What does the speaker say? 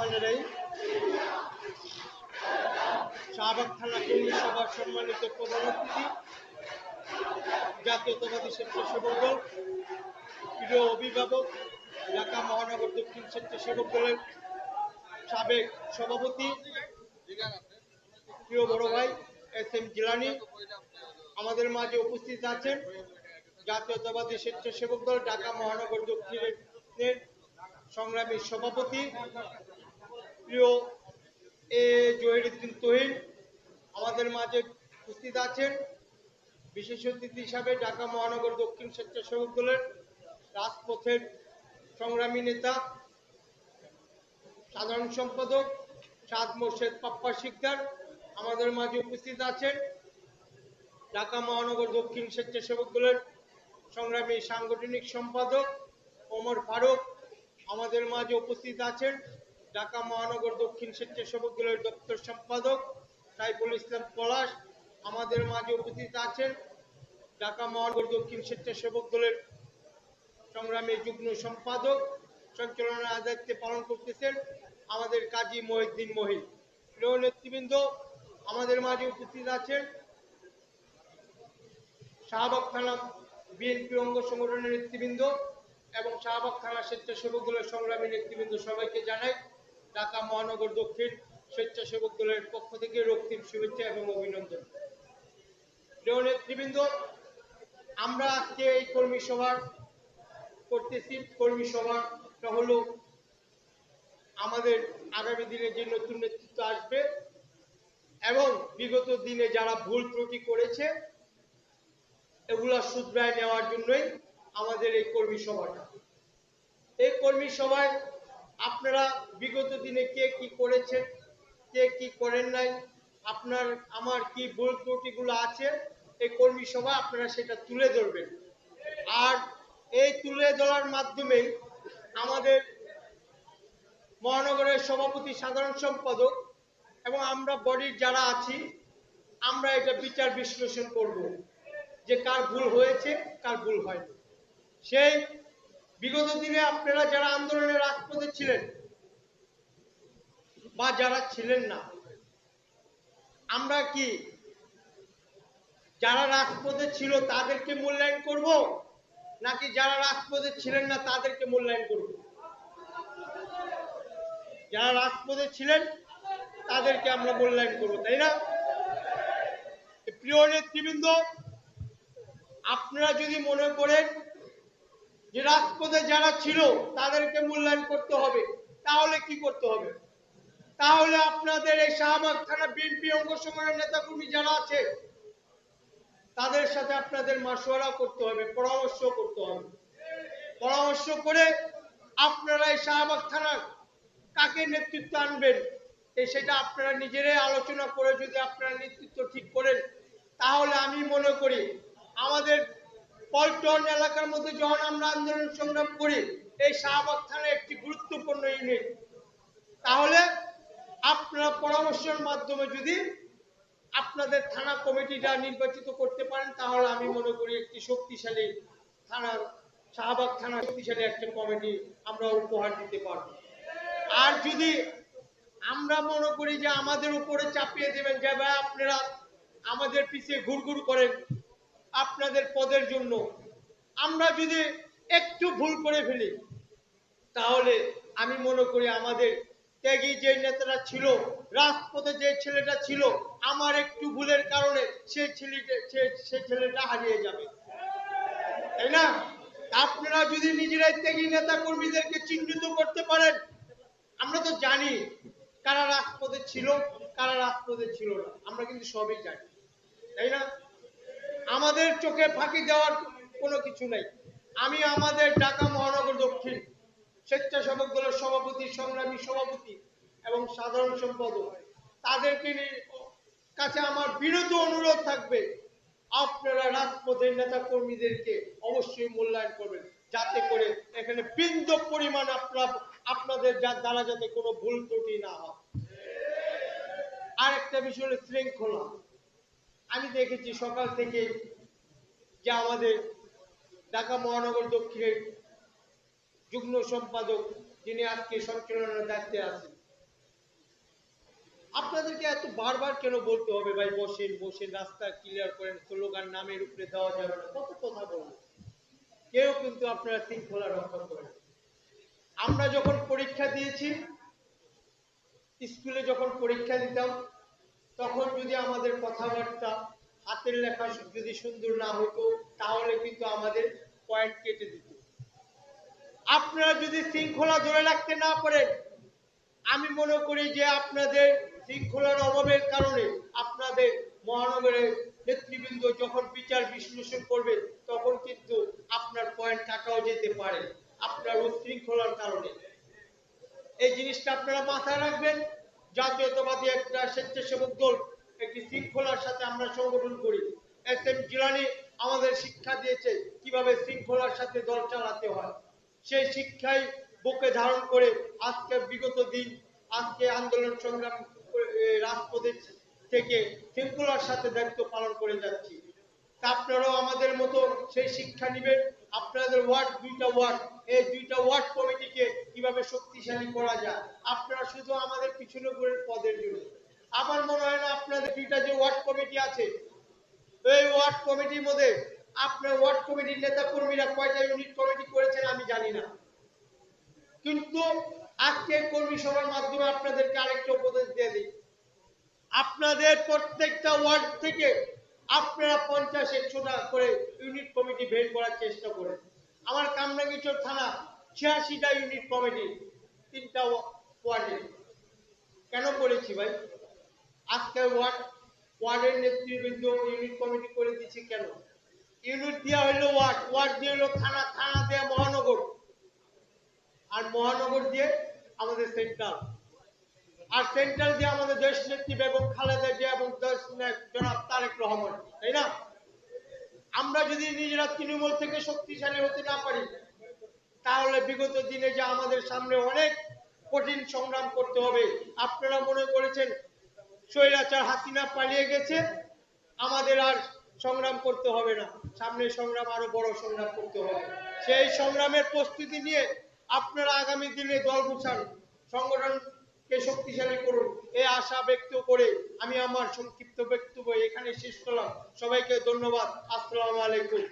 রহমানির শাহবাগ থানা কর্মী সভার সম্মানিত প্রধান অতিথি, জাতীয়তাবাদী স্বেচ্ছাসেবক দল, প্রিয় অভিভাবক, ঢাকা মহানগর দক্ষিণ স্বেচ্ছাসেবক দলের সাবেক সভাপতি, প্রিয় বড় ভাই এস.এম. জিলানী, আমাদের মাঝে উপস্থিত আছেন জাতীয়তাবাদী স্বেচ্ছাসেবক দল ঢাকা মহানগর দক্ষিণের সংগ্রামী সভাপতি, প্রিয় এ জহিরুদ্দিন তহিন, আমাদের মাঝে উপস্থিত আছেন বিশেষ অতিথি হিসাবে ঢাকা মহানগর দক্ষিণ স্বেচ্ছাসেবক দলের রাজপথের সংগ্রামী নেতা, সাধারণ সম্পাদক সাদ মোর্শেদ পাপ্পা শিকদার, আমাদের মাঝে উপস্থিত আছেন ঢাকা মহানগর দক্ষিণ স্বেচ্ছাসেবক দলের সংগ্রামী সাংগঠনিক সম্পাদক ওমর ফারুক, আমাদের মাঝে উপস্থিত আছেন ঢাকা মহানগর দক্ষিণ স্বেচ্ছাসেবক দলের দপ্তর সম্পাদক সাইফুল ইসলাম পলাশ, আমাদের মাঝে উপস্থিত আছেন ঢাকা মহানগর দক্ষিণ স্বেচ্ছাসেবক দলের সংগ্রামী যুগ্ম সম্পাদক সঞ্চালনার দায়িত্বে পালন করতেছেন আমাদের কাজী মহিউদ্দিন মহিন। প্রিয় নেতৃবৃন্দ, আমাদের মাঝে উপস্থিত আছেন শাহবাগ থানা বিএনপি অঙ্গ সংগঠনের নেতৃবৃন্দ এবং শাহবাগ থানা স্বেচ্ছাসেবক দলের সংগ্রামী নেতৃবৃন্দ। সবাইকে জানাই ঢাকা মহানগর দক্ষিণ স্বেচ্ছাসেবক দলের পক্ষ থেকে রক্তিম শুভেচ্ছা এবং অভিনন্দন। প্রিয় নেতৃবৃন্দ, আমরা আজকে এই কর্মী সভা করতেছি। কর্মী সভাটা হলো আমাদের আগামী দিনে যে নতুন নেতৃত্ব আসবে এবং বিগত দিনে যারা ভুল ত্রুটি করেছে এগুলা শুধরায় নেওয়ার জন্যই আমাদের এই কর্মী সভাটা। এই কর্মী সভায় আপনারা বিগত দিনে কে কি করেছেন, কে কি করেন নাই, আপনার আমার কি ভুল ত্রুটিগুলো আছে, এই কর্মী সভা আপনারা সেটা তুলে ধরবেন। আর এই তুলে ধরার মাধ্যমে আমাদের মহানগরের সভাপতি, সাধারণ সম্পাদক এবং আমরা বডির যারা আছি আমরা এটা বিচার বিশ্লেষণ করব যে কার ভুল হয়েছে কার ভুল হয়নি। সেই বিগত দিনে আপনারা যারা আন্দোলনের রাজপথে ছিলেন বা যারা ছিলেন না, আমরা কি যারা রাজপথে ছিল তাদেরকে মূল্যায়ন করব নাকি যারা রাজপথে ছিলেন না তাদেরকে মূল্যায়ন করব? যারা রাজপথে ছিলেন তাদেরকে আমরা মূল্যায়ন করব, তাই না? প্রিয় নেতৃবৃন্দ, আপনারা যদি মনে করেন যে রাজপথে যারা ছিল তাদেরকে মূল্যায়ন করতে হবে, তাহলে কি করতে হবে? তাহলে আপনাদের এই শাহবাগ থানা বিএনপি অঙ্গ সংগঠনের নেতাকর্মী যারা আছে তাদের সাথে আপনাদের মাশওয়ারা করতে হবে, পরামর্শ করতে হবে। পরামর্শ করে আপনারা এই শাহবাগ থানার কাকে নেতৃত্ব আনবেন সেটা আপনারা নিজেরাই আলোচনা করে যদি আপনারা নেতৃত্ব ঠিক করেন, তাহলে আমি মনে করি আমাদের পল্টন এলাকার মধ্যে যখন আমরা আন্দোলন সংগ্রাম করি, এই শাহবাগ থানা একটি গুরুত্বপূর্ণ ইউনিট। তাহলে আপনারা পরামর্শের মাধ্যমে যদি আপনাদের থানা কমিটিটা নির্বাচিত করতে পারেন, তাহলে আমি মনে করি একটি শক্তিশালী থানার, শাহবাগ থানা শক্তিশালী একটা কমিটি আমরা উপহার দিতে পারব। আর যদি আমরা মনে করি যে আমাদের উপরে চাপিয়ে দেবেন যে ভাই আপনারা আমাদের পিছিয়ে ঘুরঘুর করেন আপনাদের পদের জন্য, আমরা যদি একটু ভুল করে ফেলি, তাহলে আমি মনে করি আমাদের ত্যাগী যে নেতারা ছিল, রাজপথে যে ছেলেটা ছিল, আমার একটু ভুলের কারণে সেই ছেলেটা হারিয়ে যাবে, তাই না? আপনারা যদি নিজেরাই ত্যাগী নেতা কর্মীদেরকে চিহ্নিত করতে পারেন, আমরা তো জানি কারা রাজপথে ছিল কারা রাজপথে ছিল না, আমরা কিন্তু সবই জানি, তাই না? আমাদের চোখে ফাঁকি দেওয়ার কোনো কিছু নাই। আমি আমাদের ঢাকা মহানগর দক্ষিণ স্বেচ্ছাসেবক দলের সভাপতি, সংগ্রামী সভাপতি এবং সাধারণ সম্পাদক, তাদেরকে কাছে আমার বিনীত অনুরোধ থাকবে, আপনারা রাজপথের নেতা কর্মীদেরকে অবশ্যই মূল্যায়ন করবেন, যাতে করে এখানে বিন্দু পরিমাণ আপনাদের দ্বারা যাতে কোনো ভুল ত্রুটি না হয়। আর একটা বিষয় হলো শৃঙ্খলা। আমি দেখেছি সকাল থেকে যে আমাদের ঢাকা মহানগর দক্ষিণের যুগ্ম সম্পাদক যিনি আজকে সঞ্চালনার দায়িত্বে আছেন, আপনাদেরকে এত বারবার কেন বলতে হবে ভাই বসেন বসেন, রাস্তা ক্লিয়ার করেন, স্লোগান নামের উপরে দেওয়া যাবে না, কত কথা বলবো। কেউ কিন্তু আপনারা শৃঙ্খলা রক্ষা করেন। আমরা যখন পরীক্ষা দিয়েছি, স্কুলে যখন পরীক্ষা দিতাম, তখন যদি আমাদের কথাবার্তা, হাতের লেখা যদি সুন্দর না হতো, তাহলে কিন্তু আমাদের পয়েন্ট কেটে দিত। আপনারা যদি শৃঙ্খলা ধরে রাখতে না পারেন, আমি মনে করি যে আপনাদের শৃঙ্খলার অভাবের কারণে আপনাদের মহানগরের নেতৃবৃন্দ যখন বিচার বিশ্লেষণ করবে, তখন কিন্তু আপনার পয়েন্ট কাটাও যেতে পারে আপনার উচ্ছৃঙ্খলার কারণে। এই জিনিসটা আপনারা মাথায় রাখবেন। জাতীয়তাবাদী একটা স্বেচ্ছাসেবক দল, একটি শৃঙ্খলার সাথে আমরা সংগঠন করি। এস.এম. জিলানী আমাদের শিক্ষা দিয়েছে কিভাবে শৃঙ্খলার সাথে দল চালাতে হয়। সেই শিক্ষাই বুকে ধারণ করে আজকে বিগত দিন, আজকে আন্দোলন সংগ্রাম রাজপথে থেকে শৃঙ্খলার সাথে দায়িত্ব পালন করে যাচ্ছি। আপনারাও আমাদের মতো সেই শিক্ষা নেবেন। আপনাদের ওয়ার্ড, দুইটা ওয়ার্ড, এই দুইটা ওয়ার্ড কমিটিকে কিভাবে শক্তিশালী করা যায়, আপনারা শুধু আমাদের পিছনে করে পদের জন্য। আমার মনে হয় না আপনাদের দুইটা যে ওয়ার্ড কমিটি আছে, এই ওয়ার্ড কমিটির মধ্যে আপনার ওয়ার্ড কমিটির নেতা কর্মীরা কয়টা ইউনিট কমিটি করেছেন আমি জানি না, কিন্তু আজকে কর্মী সভার মাধ্যমে আপনাদেরকে আরেকটা উপদেশ দিয়ে দিই। আপনাদের প্রত্যেকটা ওয়ার্ড থেকে আপনারা 50-100টা করে ইউনিট কমিটি বের করার চেষ্টা করেন। আমার কামরাঙ্গীরচর থানা 86টা ইউনিট কমিটি, 3টা ওয়ার্ডে। কেন করেছি ভাই? আজকে ওয়ার্ডের নেতৃবৃন্দ ইউনিট কমিটি করে দিচ্ছে কেন? ইউনিট দেওয়া হইলো ওয়ার্ড, ওয়ার্ড দিয়ে হইলো থানা, থানা দেওয়া মহানগর, আর মহানগর দিয়ে আমাদের সেন্ট্রাল, আর সেন্ট্রাল দিয়ে আমাদের দেশ নেত্রী বেগম খালেদা জিয়া এবং দেশ জনাব তারেক রহমান, তাই না? আমরা যদি নিজেরা তৃণমূল থেকে শক্তিশালী হতে না পারি, তাহলে বিগত দিনে যে আমাদের সামনে অনেক কঠিন সংগ্রাম করতে হবে। আপনারা মনে করেছেন স্বৈরাচার হাসিনা পালিয়ে গেছে, আমাদের আর সংগ্রাম করতে হবে না, সামনে সংগ্রাম, আরো বড় সংগ্রাম করতে হবে। সেই সংগ্রামের প্রস্তুতি নিয়ে আপনারা আগামী দিনে দল গুছান, সংগঠনকে শক্তিশালী করুন, এই আশা ব্যক্ত করে আমি আমার সংক্ষিপ্ত বক্তব্য এখানে শেষ করলাম। সবাইকে ধন্যবাদ। আসসালামু আলাইকুম।